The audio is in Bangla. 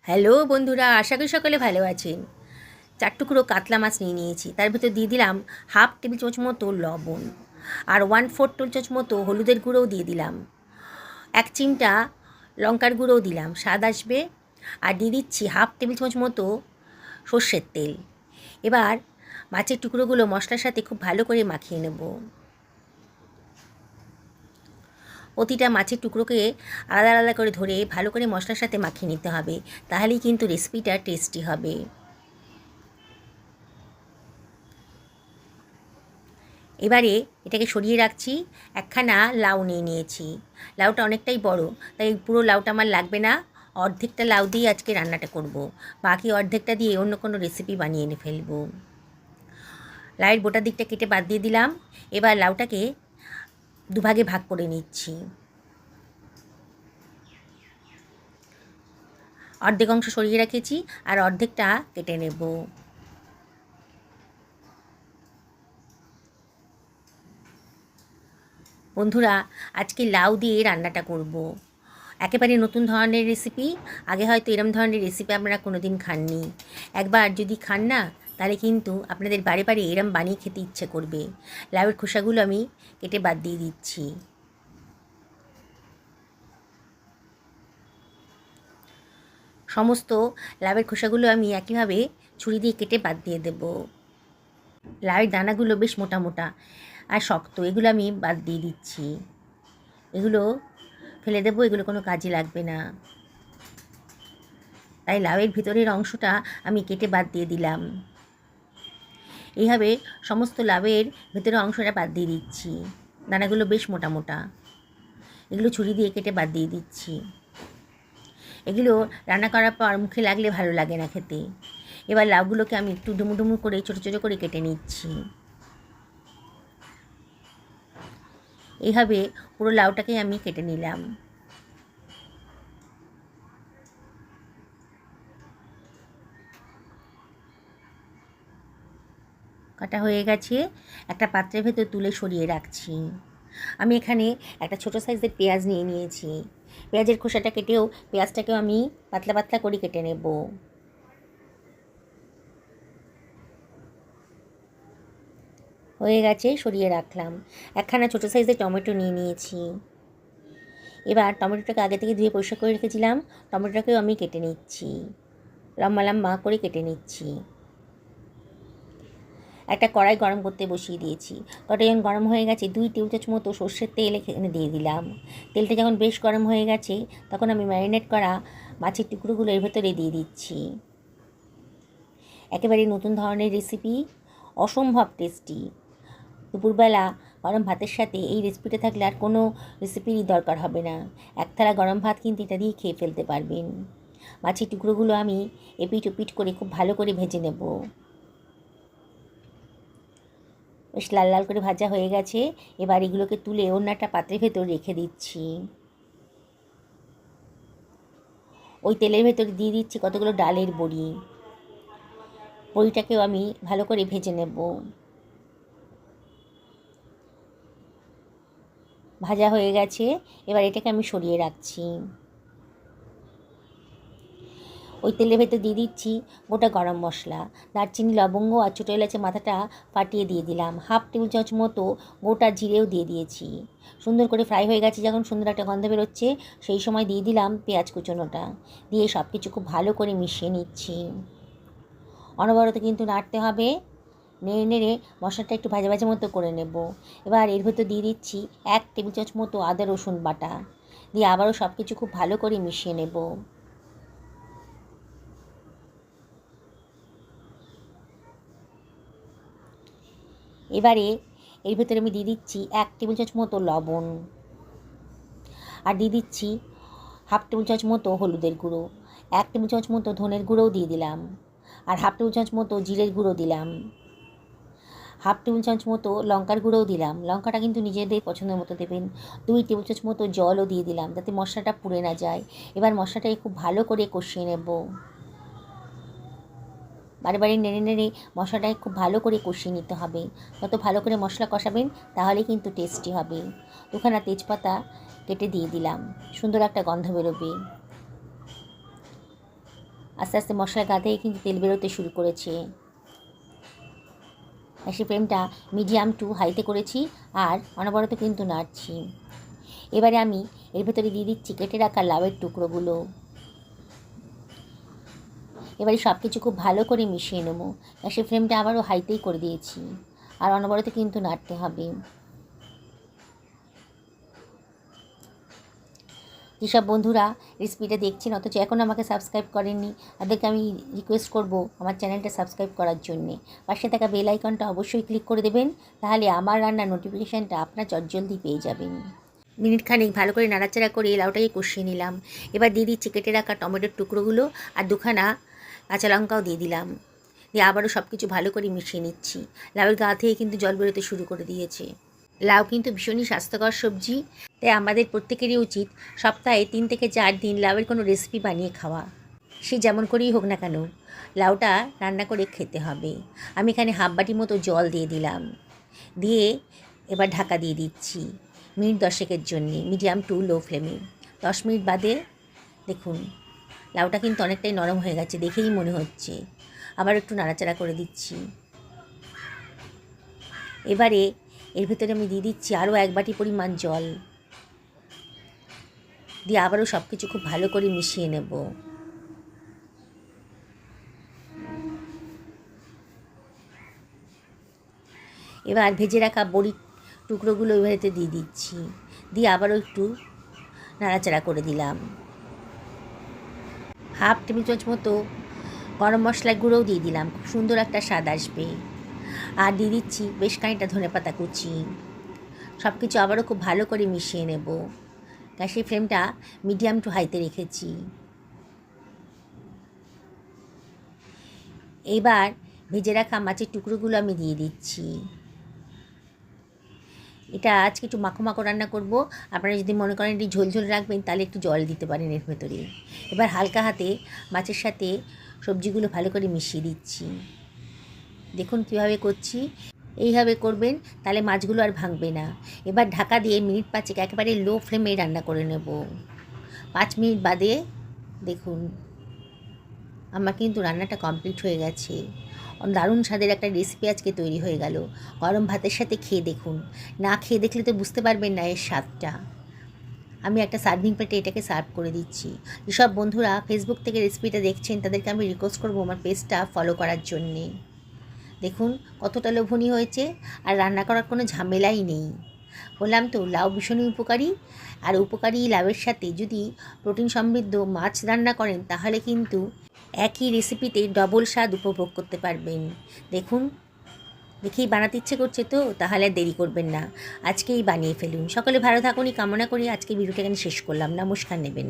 হ্যালো বন্ধুরা, আশা করি সকলে ভালো আছেন। 4 টুকরো কাতলা মাছ নিয়ে নিয়েছি। তার ভিতর দিয়ে দিলাম হাফ টেবিল চামচ মতো লবণ, আর 1/4 টেবিল চামচ মতো হলুদের গুঁড়োও দিয়ে দিলাম। 1 চিমটা লঙ্কার গুঁড়োও দিলাম, স্বাদ আসবে। আর দিয়ে দিচ্ছি হাফ টেবিল চামচ মতো সর্ষের তেল। এবার মাছের টুকরোগুলো মশলার সাথে খুব ভালো করে মাখিয়ে নেব। প্রতিটা মাছের টুকরোকে আলাদা আলাদা করে ধরে ভালো করে মশলার সাথে মাখিয়ে নিতে হবে, তাহলেই কিন্তু রেসিপিটা টেস্টি হবে। এবারে এটাকে সরিয়ে রাখছি। একখানা লাউ নিয়ে নিয়েছি। লাউটা অনেকটাই বড়, তাই পুরো লাউটা আমার লাগবে না। অর্ধেকটা লাউ দিয়ে আজকে রান্নাটা করব, বাকি অর্ধেকটা দিয়ে অন্য কোনো রেসিপি বানিয়ে ফেলব। লাউয়ের গোটা দিকটা কেটে বাদ দিয়ে দিলাম। এবার লাউটাকে দুভাগে ভাগ করে নিচ্ছি। অর্ধেক অংশ সরিয়ে রেখেছি, আর অর্ধেকটা কেটে নেব। বন্ধুরা, আজকে লাউ দিয়ে রান্নাটা করব। একেবারে নতুন ধরনের রেসিপি। আগে হয়তো এরম ধরনের রেসিপি আপনারা কোনো দিন খাননি। একবার যদি খান না, তাহলে কিন্তু আপনাদের বারে বারে এরম বানিয়ে খেতে ইচ্ছে করবে। লাউয়ের খোসাগুলো আমি কেটে বাদ দিয়ে দিচ্ছি। সমস্ত লাউয়ের খোসাগুলো আমি একইভাবে ছুরি দিয়ে কেটে বাদ দিয়ে দেব। লাউয়ের দানাগুলো বেশ মোটা মোটা আর শক্ত, এগুলো আমি বাদ দিয়ে দিচ্ছি। এগুলো ফেলে দেবো, এগুলো কোনো কাজে লাগবে না। তাই লাউয়ের ভিতরের অংশটা আমি কেটে বাদ দিয়ে দিলাম। এইভাবে সমস্ত লাউয়ের ভিতরের অংশটা বাদ দিয়ে দিচ্ছি। দানাগুলো বেশ মোটা মোটা, এগুলো ছুরি দিয়ে কেটে বাদ দিয়ে দিচ্ছি। এগুলো রান্না করার পর মুখে লাগলে ভালো লাগে না খেতে। এবার লাউগুলোকে আমি একটু ডুমু ডুমু করে ছোটো ছোটো করে কেটে নিচ্ছি। এইভাবে পুরো লাউটাকে আমি কেটে নিলাম। কাটা হয়ে গেছে। একটা পাত্রের ভেতর তুলে সরিয়ে রাখছি। আমি এখানে একটা ছোটো সাইজের পেঁয়াজ নিয়ে নিয়েছি। পেঁয়াজের খোসাটা কেটেও পেঁয়াজটাকেও আমি পাতলা পাতলা করে কেটে নেব। হয়ে গেছে, সরিয়ে রাখলাম। একখানা ছোটো সাইজের টমেটো নিয়ে নিয়েছি। এবার টমেটোটাকে আগে থেকে ধুয়ে পরিষ্কার করে রেখেছিলাম। টমেটোটাকেও আমি কেটে নিচ্ছি, লম্বা লম্বা করে কেটে নিচ্ছি। একটা কড়াই গরম করতে বসিয়ে দিয়েছি। কড়াই যখন গরম হয়ে গেছে, 2 টেবিল চামচ মতো সর্ষের তেল এখানে দিয়ে দিলাম। তেলটা যখন বেশ গরম হয়ে গেছে, তখন আমি ম্যারিনেট করা মাছের টুকরোগুলো এর ভেতরে দিয়ে দিচ্ছি। একেবারে নতুন ধরনের রেসিপি, অসম্ভব টেস্টি। দুপুরবেলা গরম ভাতের সাথে এই রেসিপিটা থাকলে আর কোনো রেসিপিরই দরকার হবে না। এক থালা গরম ভাত কিন্তু এটা দিয়ে খেয়ে ফেলতে পারবেন। মাছের টুকরোগুলো আমি এপিট ওপিট করে খুব ভালো করে ভেজে নেব। বেশ লাল লাল করে ভাজা হয়ে গেছে। এবার এগুলোকে তুলে অন্য একটা পাত্রের ভেতর রেখে দিচ্ছি। ওই তেলের ভেতর দিয়ে দিচ্ছি কতগুলো ডালের বড়ি। বড়িটাকেও আমি ভালো করে ভেজে নেব। ভাজা হয়ে গেছে। এবার এটাকে আমি সরিয়ে রাখছি। ওই তেলের ভেতর দিয়ে দিচ্ছি গোটা গরম মশলা, দারচিনি, লবঙ্গ আর ছোটো এলাচের মাথাটা ফাটিয়ে দিয়ে দিলাম। হাফ টেবিল চামচ মতো গোটা জিরেও দিয়ে দিয়েছি। সুন্দর করে ফ্রাই হয়ে গেছে, যখন সুন্দর একটা গন্ধ বেরোচ্ছে, সেই সময় দিয়ে দিলাম পেঁয়াজ কুচোনোটা। দিয়ে সব কিছু খুব ভালো করে মিশিয়ে নিচ্ছি। অনবরত কিন্তু নাড়তে হবে। নেড়ে নেড়ে মশলাটা একটু ভাজা ভাজা মতো করে নেব। এবার এর ভেতর দিয়ে দিচ্ছি 1 টেবিল চামচ মতো আদা রসুন বাটা। দিয়ে আবারও সব কিছু খুব ভালো করে মিশিয়ে নেব। এবারে এর ভেতরে আমি দিয়ে দিচ্ছি 1 টেবিল চামচ মতো লবণ, আর দিয়ে দিচ্ছি হাফ টেবিল চামচ মতো হলুদের গুঁড়ো। 1 টেবিল চামচ মতো ধনের গুঁড়োও দিয়ে দিলাম, আর হাফ টেবিল চামচ মতো জিরের গুঁড়ো দিলাম। হাফ টেবিল চামচ মতো লঙ্কার গুঁড়োও দিলাম। লঙ্কাটা কিন্তু নিজেদের পছন্দের মতো দেবেন। 2 টেবিল চামচ মতো জলও দিয়ে দিলাম, যাতে মশলাটা পুড়ে না যায়। এবার মশলাটাকে খুব ভালো করে কষিয়ে নেব। বারে বারে নেড়ে নেড়ে মশলাটাকে খুব ভালো করে কষিয়ে নিতে হবে। যত ভালো করে মশলা কষাবেন, তাহলে কিন্তু টেস্টি হবে। দুখানা তেজপাতা কেটে দিয়ে দিলাম, সুন্দর একটা গন্ধ বেরোবে। আস্তে আস্তে মশলার গা থেকে কিন্তু তেল বেরোতে শুরু করেছে। গ্যাসের ফ্লেমটা মিডিয়াম টু হাইতে করেছি আর অনবরত কিন্তু নাড়ছি। এবারে আমি এর ভেতরে দিয়ে দিচ্ছি কেটে রাখা লাউয়ের টুকরোগুলো। এবারে সব কিছু খুব ভালো করে মিশিয়ে নেব। গ্যাসের ফ্লেমটা আবারও হাইতেই করে দিয়েছি আর অনবরত কিন্তু নাড়তে হবে। যেসব বন্ধুরা রেসিপিটা দেখছেন অথচ এখন আমাকে সাবস্ক্রাইব করেননি, তাদেরকে আমি রিকোয়েস্ট করব আমার চ্যানেলটা সাবস্ক্রাইব করার জন্যে। পাশে থাকা বেল আইকনটা অবশ্যই ক্লিক করে দেবেন, তাহলে আমার রান্নার নোটিফিকেশানটা আপনার চটজলদি পেয়ে যাবেন। মিনিট খানেক ভালো করে নাড়াচাড়া করে লাউটাকে কষিয়ে নিলাম। এবার দিয়ে দিচ্ছি কেটে রাখা টমেটোর টুকরোগুলো আর দুখানা কাঁচা লঙ্কাও দিয়ে দিলাম। দিয়ে আবারও সব কিছু ভালো করে মিশিয়ে নিচ্ছি। লাউয়ের গা থেকে কিন্তু জল বেরোতে শুরু করে দিয়েছে। লাউ কিন্তু ভীষণই স্বাস্থ্যকর সবজি, তাই আমাদের প্রত্যেকেরই উচিত সপ্তাহে 3 থেকে 4 দিন লাউয়ের কোনো রেসিপি বানিয়ে খাওয়া। সে যেমন করেই হোক না কেন লাউটা রান্না করে খেতে হবে। আমি এখানে হাফ বাটি মতো জল দিয়ে দিলাম, দিয়ে এবার ঢাকা দিয়ে দিচ্ছি মিনিট 10 জন্যে, মিডিয়াম টু লো ফ্লেমে। 10 মিনিট বাদে দেখুন লাউটা কিন্তু অনেকটাই নরম হয়ে গেছে, দেখেই মনে হচ্ছে। আবার একটু নাড়াচাড়া করে দিচ্ছি। এবারে এর ভেতরে আমি দিয়ে দিচ্ছি আরও 1 বাটি পরিমাণ জল, দিয়ে আবারও সব কিছু খুব ভালো করে মিশিয়ে নেব। এবার ভেজে রাখা বড়ির টুকরোগুলো এবারেতে দিয়ে দিচ্ছি, দিয়ে আবারও একটু নাড়াচাড়া করে দিলাম। হাফ টেবিল চামচ মতো গরম মশলার গুঁড়োও দিয়ে দিলাম, খুব সুন্দর একটা স্বাদ আসবে। আর দিয়ে দিচ্ছি বেশ খানিকটা ধনেপাতা কুচি। সব কিছু আবারও খুব ভালো করে মিশিয়ে নেব। গ্যাসের ফ্লেমটা মিডিয়াম টু হাইতে রেখেছি। এবার ভেজে রাখা মাছের টুকরোগুলো আমি দিয়ে দিচ্ছি। এটা আজকে একটু মাখো মাখো রান্না করব। আপনারা যদি মনে করেন একটু ঝোল ঝোল রাখবেন তাহলে একটু জল দিতে পারেন এর ভেতরে। এবার হালকা হাতে মাছের সাথে সবজিগুলো ভালো করে মিশিয়ে দিচ্ছি। দেখুন কীভাবে করছি, এইভাবে করবেন তাহলে মাছগুলো আর ভাঙবে না। এবার ঢাকা দিয়ে মিনিট 5 একেবারে লো ফ্লেমে রান্না করে নেব। 5 মিনিট বাদে দেখুন আমার কিন্তু রান্নাটা কমপ্লিট হয়ে গেছে। দারুণ স্বাদের একটা রেসিপি আজকে তৈরি হয়ে গেল। গরম ভাতের সাথে খেয়ে দেখুন, না খেয়ে দেখলে তো বুঝতে পারবেন না এর স্বাদটা। আমি একটা সার্ভিং প্লেটে এটাকে সার্ভ করে দিচ্ছি। যেসব বন্ধুরা ফেসবুক থেকে রেসিপিটা দেখছেন তাদেরকে আমি রিকোয়েস্ট করবো আমার পেজটা ফলো করার জন্যে। দেখুন কতটা লোভনীয় হয়েছে, আর রান্না করার কোনো ঝামেলাই নেই। বললাম তো লাউ ভীষণই উপকারী, আর উপকারী লাউয়ের সাথে যদি প্রোটিন সমৃদ্ধ মাছ রান্না করেন তাহলে কিন্তু একই রেসিপিতে ডবল স্বাদ উপভোগ করতে পারবেন। দেখুন দেখেই বানাতে ইচ্ছে করছে তো, তাহলে দেরি করবেন না, আজকেই বানিয়ে ফেলুন। সকলে ভালো থাকুনই কামনা করি। আজকে ভিডিওটা এখানে শেষ করলাম, নমস্কার নেবেন।